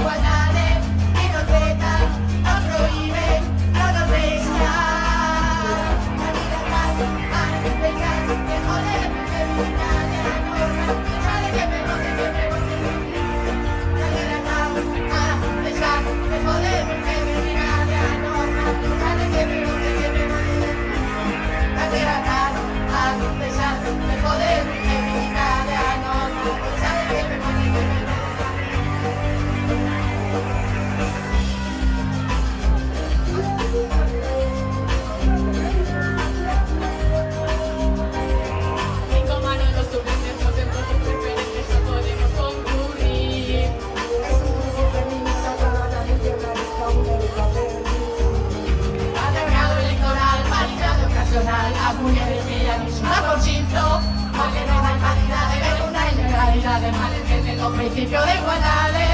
igualdades que nos vetan, nos prohíben, no nos dejan. La libertad, pensar, que joder, que militar, de la norma, pensar que me vote, que me vote. La libertad, pensar, que joder, que militar, de la norma, pensar que me vote, que me vote. La libertad, pensar, que joder, que militar, de la norma, pensar que me vote, que me vote. Cinco manos los estudiantes, los entonces preferentes, no podemos concurrir. Es un cruce feminista claramente realista, una educación. Patriarcado electoral, paridad ocasional, las mujeres brillan y sudan por chinflo, porque no hay paridad de ver una ilegalidad de mal entienden los principios de igualdades.